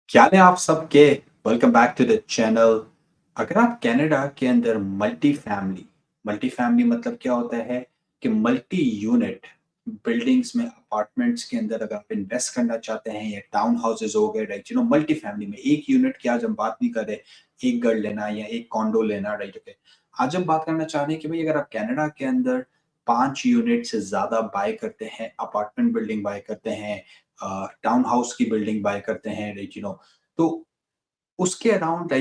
क्या हाल है आप सबके। Welcome back to the channel. अगर आप कनाडा के अंदर मल्टी फैमिली मतलब क्या होता है कि मल्टी यूनिट बिल्डिंग्स में अपार्टमेंट्स के अंदर अगर आप इन्वेस्ट करना चाहते हैं या टाउन हाउसेज हो गए, राइट, मल्टी फैमिली में एक यूनिट की आज हम बात नहीं कर रहे एक घर लेना या एक कॉन्डो लेना, राइट। ओके, आज हम बात करना चाह रहे हैं कि भाई अगर आप कनाडा के अंदर 5 यूनिट से ज्यादा बाय करते हैं, अपार्टमेंट बिल्डिंग बाय करते हैं, टाउन हाउस की बिल्डिंग बाय करते हैं, राइट, तो उसके अराउंड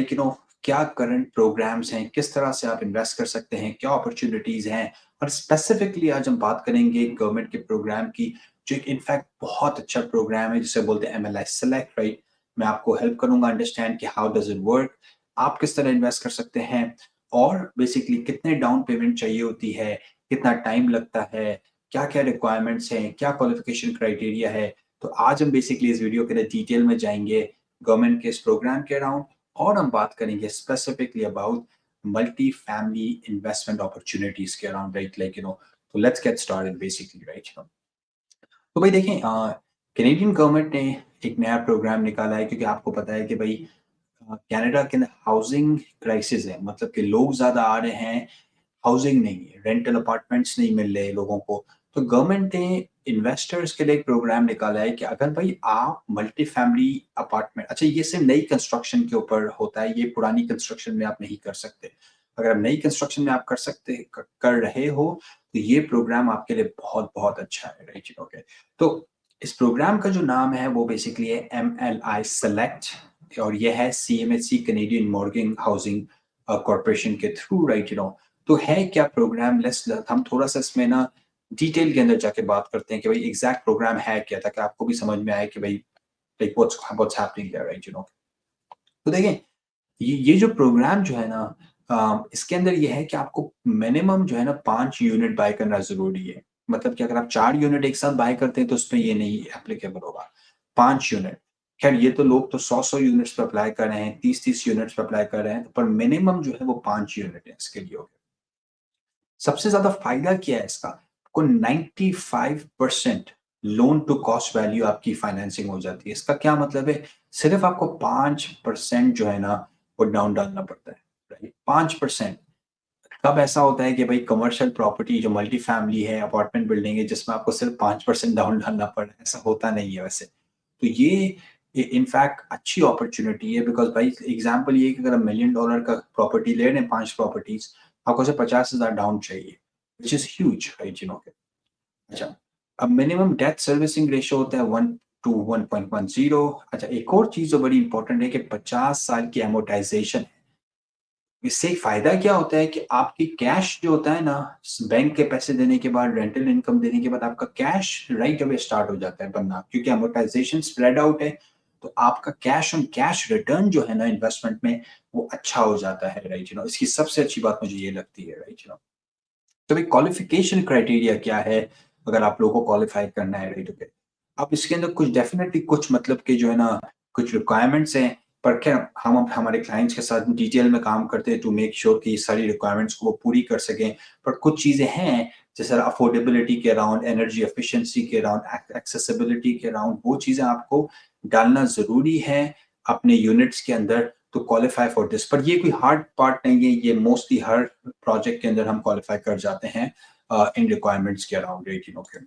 क्या करंट प्रोग्राम्स हैं, किस तरह से आप इन्वेस्ट कर सकते हैं, क्या अपॉर्चुनिटीज हैं। और स्पेसिफिकली आज हम बात करेंगे गवर्नमेंट के प्रोग्राम की, जो एक इनफैक्ट बहुत अच्छा प्रोग्राम है जिसे बोलते हैं एमएलआई सेलेक्ट, राइट। मैं आपको हेल्प करूंगा अंडरस्टैंड कि हाउ डज इट वर्क, आप किस तरह इन्वेस्ट कर सकते हैं, और बेसिकली कितने डाउन पेमेंट चाहिए होती है, कितना टाइम लगता है, क्या क्या रिक्वायरमेंट्स हैं, क्या क्वालिफिकेशन क्राइटेरिया है। तो आज हम बेसिकली इस वीडियो के लिए डिटेल में जाएंगे गवर्नमेंट के इस प्रोग्राम के अराउंड, और हम बात करेंगे specifically about multi family investment opportunities के अराउंड, राइट, तो let's get started basically, right. तो भाई देखें, कैनेडियन गवर्नमेंट ने एक नया प्रोग्राम निकाला है, क्योंकि आपको पता है कि भाई कनाडा के अंदर हाउसिंग क्राइसिस है, मतलब कि लोग ज्यादा आ रहे हैं, हाउसिंग नहीं है, रेंटल अपार्टमेंट्स नहीं मिल रहे लोगों को। तो गवर्नमेंट ने इन्वेस्टर्स के लिए एक प्रोग्राम निकाला है कि अगर भाई आप मल्टी फैमिली अपार्टमेंट, अच्छा ये सिर्फ नई कंस्ट्रक्शन के ऊपर होता है, ये पुरानी कंस्ट्रक्शन में आप नहीं कर सकते। अगर आप नई कंस्ट्रक्शन में आप कर रहे हो तो ये प्रोग्राम आपके लिए बहुत बहुत अच्छा है, राइट, ओके। तो इस प्रोग्राम का जो नाम है वो बेसिकली है MLI सेलेक्ट, और ये है CMHC Canadian mortgage housing corporation के थ्रू, राइट। तो है क्या प्रोग्राम, लेट्स हम थोड़ा सा इसमें ना डिटेल के अंदर जाके बात करते हैं कि भाई एग्जैक्ट प्रोग्राम है क्या, ताकि आपको भी समझ में आए कि भाई like what's happening there, right. तो देखें, ये जो प्रोग्राम जो है ना, इसके अंदर ये है कि आपको मिनिमम जो है ना 5 यूनिट बाय करना जरूरी है। मतलब कि अगर आप 4 यूनिट एक साथ बाय करते हैं तो उसमें ये नहीं एप्लीकेबल होगा। 5 यूनिट, खैर ये तो लोग तो 100 100 यूनिट्स पे अप्लाई कर रहे हैं, 30 30 यूनिट्स पे अप्लाई कर रहे हैं, पर मिनिमम जो है वो 5 यूनिट है इसके लिए। सबसे ज्यादा फायदा क्या है इसका, आपको 95% लोन टू कॉस्ट वैल्यू आपकी फाइनेंसिंग हो जाती है। इसका क्या मतलब है, सिर्फ आपको 5% जो है ना वो डाउन डालना पड़ता है, राइट। 5%। कब ऐसा होता है कि भाई कमर्शियल प्रॉपर्टी जो मल्टी फैमिली है, अपार्टमेंट बिल्डिंग है, जिसमें आपको सिर्फ 5% डाउन डालना पड़ रहा है, ऐसा होता नहीं है वैसे। तो ये इनफैक्ट अच्छी अपॉर्चुनिटी है, बिकॉज भाई एग्जांपल ये है कि अगर $1 million का प्रॉपर्टी ले रहे हैं, 5 प्रॉपर्टीज, आपको सिर्फ 50,000 डाउन चाहिए, विच इज ह्यूज, राइट, अच्छा। अब मिनिमम डेट सर्विसिंग रेशियो होता है 1 to 1.10। अच्छा, एक और चीज जो बड़ी इंपॉर्टेंट है कि 50 साल की एमोटाइजेशन है। इससे एक फायदा क्या होता है कि आपकी कैश जो होता है ना, बैंक के पैसे देने के बाद, रेंटल इनकम देने के बाद, आपका कैश राइट अवे स्टार्ट हो जाता है बनना, क्योंकि अमोर्टाइजेशन स्प्रेड आउट है। तो आपका कैश ऑन कैश रिटर्न जो है ना इन्वेस्टमेंट में, वो अच्छा हो जाता है, राइट। इसकी सबसे अच्छी बात मुझे ये लगती है, राइट। तो भाई क्वालिफिकेशन क्राइटेरिया क्या है, अगर आप लोगों को क्वालिफाई करना है, राइट, ओके। अब इसके अंदर कुछ डेफिनेटली कुछ मतलब के जो है ना कुछ रिक्वायरमेंट्स हैं, पर क्या हम हमारे क्लाइंट्स के साथ डिटेल में काम करते हैं टू मेक श्योर कि सारी रिक्वायरमेंट्स को वो पूरी कर सकें। पर कुछ चीजें हैं जैसे अफोर्डेबिलिटी के अराउंड, एनर्जी एफिशिएंसी के अराउंड, एक्सेसिबिलिटी के अराउंड, वो चीजें आपको डालना जरूरी है अपने यूनिट्स के अंदर टू क्वालिफाई फॉर दिस। पर ये कोई हार्ड पार्ट नहीं है, ये मोस्टली हर प्रोजेक्ट के अंदर हम क्वालिफाई कर जाते हैं इन रिक्वायरमेंट्स के अराउंड, रेटिंग के।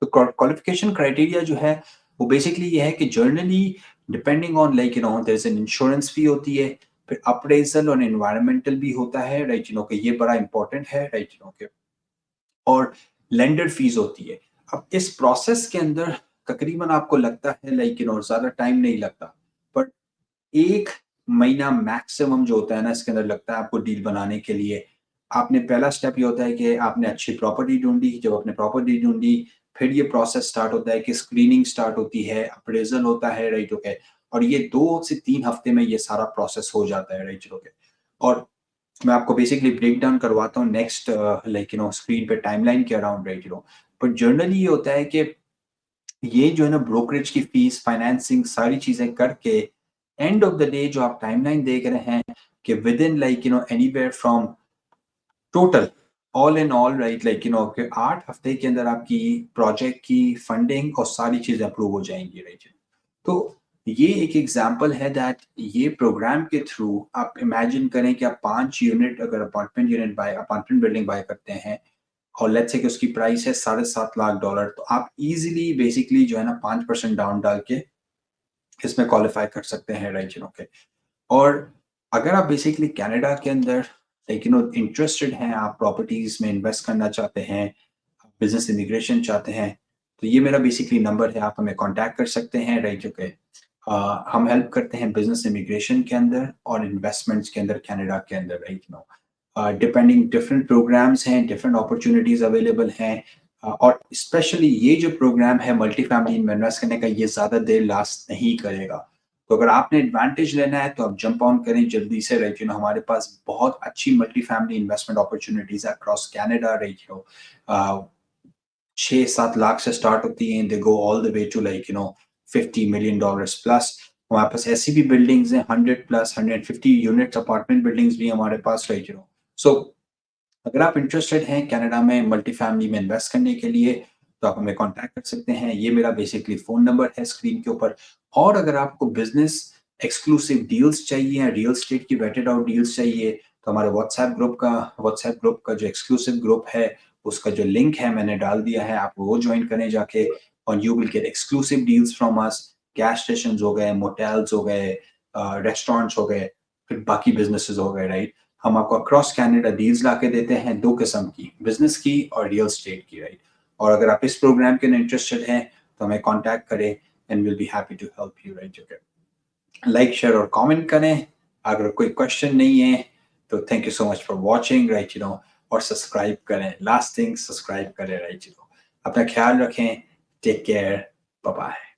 तो क्वालिफिकेशन क्राइटेरिया जो है वो बेसिकली ये है कि generally depending on there is an insurance fee होती है, फिर अप्रेजल और एनवायरमेंटल भी होता है, राइट, कि ये बड़ा इंपॉर्टेंट है, राइट, के। और लेंडर फीस होती है। अब इस प्रोसेस के अंदर तकरीबन आपको लगता है ज्यादा टाइम नहीं लगता, बट 1 महीना मैक्सिमम जो होता है ना इसके अंदर लगता है आपको डील बनाने के लिए। आपने पहला स्टेप ये होता है कि आपने अच्छी प्रॉपर्टी ढूंढी, जब आपने प्रॉपर्टी ढूंढी फिर ये प्रोसेस स्टार्ट होता है कि स्क्रीनिंग स्टार्ट होती है, अप्रेजल होता है, राइट, ओके। और ये 2 से 3 हफ्ते में ये सारा प्रोसेस हो जाता है, राइट, ओके। और मैं आपको बेसिकली ब्रेक डाउन करवाता हूँ नेक्स्ट स्क्रीन पे टाइमलाइन के अराउंड, राइट। पर जनरली ये होता है कि ये जो है ना ब्रोकरेज की फीस, फाइनेंसिंग, सारी चीजें करके एंड ऑफ द डे जो आप टाइमलाइन देख रहे हैं कि with in anywhere from total all in all, right, कि 8 हफ्ते के अंदर आपकी प्रोजेक्ट की फंडिंग और सारी चीजें अप्रूव हो जाएंगी, राइट। तो ये एक एग्जांपल है दैट ये प्रोग्राम के थ्रू आप इमेजिन करें कि आप 5 यूनिट अगर अपार्टमेंट बिल्डिंग बाय करते हैं और लेट्स से कि उसकी प्राइस है $7.5 लाख, तो आप इजीली बेसिकली जो है ना 5% डाउन डाल के इसमें क्वालिफाई कर सकते हैं, राइट, ओके। और अगर आप बेसिकली कनाडा के अंदर इंटरेस्टेड हैं, आप प्रॉपर्टीज में इन्वेस्ट करना चाहते हैं, बिजनेस इमिग्रेशन चाहते हैं, तो ये मेरा बेसिकली नंबर है, आप हमें कांटेक्ट कर सकते हैं, राइट, ओके। हम हेल्प करते हैं बिजनेस इमिग्रेशन के अंदर और इन्वेस्टमेंट्स के अंदर कनाडा के अंदर, right no. Depending different programs हैं, डिफरेंट अपॉर्चुनिटीज अवेलेबल हैं, और स्पेशली ये जो प्रोग्राम है मल्टी फैमिली में इन्वेस्ट करने का, ये ज़्यादा देर लास्ट नहीं करेगा। तो अगर आपने एडवांटेज लेना है तो आप जंप ऑन करें जल्दी से, राइट, हमारे पास बहुत अच्छी मल्टी फैमिली इन्वेस्टमेंट अपॉर्चुनिटीज है अक्रॉस कैनेडा, राइट, 6-7 लाख से स्टार्ट होती हैं, they go all the way to $50 million plus. हमारे पास ऐसी भी बिल्डिंग्स हैं 100 प्लस 150 यूनिट्स अपार्टमेंट बिल्डिंग्स भी हमारे पास, राइट, सो अगर आप इंटरेस्टेड हैं कनाडा में मल्टी फैमिली में इन्वेस्ट करने के लिए, तो आप हमें कांटेक्ट कर सकते हैं। ये मेरा बेसिकली फ़ोन नंबर है स्क्रीन के ऊपर। और अगर आपको बिज़नेस एक्सक्लूसिव डील्स चाहिए या रियल एस्टेट की वेटेड आउट डील्स चाहिए, तो हमारे व्हाट्सएप ग्रुप का जो एक्सक्लूसिव ग्रुप है, उसका जो लिंक है मैंने डाल दिया है, आप वो जॉइन करें जाके, और you will get exclusive deals from us. Gas stations हो गए, मोटेल्स हो गए, रेस्टोरेंट्स हो गए, फिर बाकी बिज़नेसेस हो गए, राइट। हम आपको अक्रॉस कैनेडा डील्स ला के देते हैं, 2 किस्म की, बिज़नेस की और रियल एस्टेट की, राइट। और अगर आप इस प्रोग्राम के लिए इंटरेस्टेड हैं, तो हमें कॉन्टैक्ट करें and will be happy to help you, right, okay. Like, share और कमेंट करें। अगर कोई क्वेश्चन नहीं है, तो thank you so much for watching, right, और सब्सक्राइब करें, लास्ट थिंग सब्सक्राइब करें, राइट। अपना ख्याल रखें, टेक केयर, बाय बाय।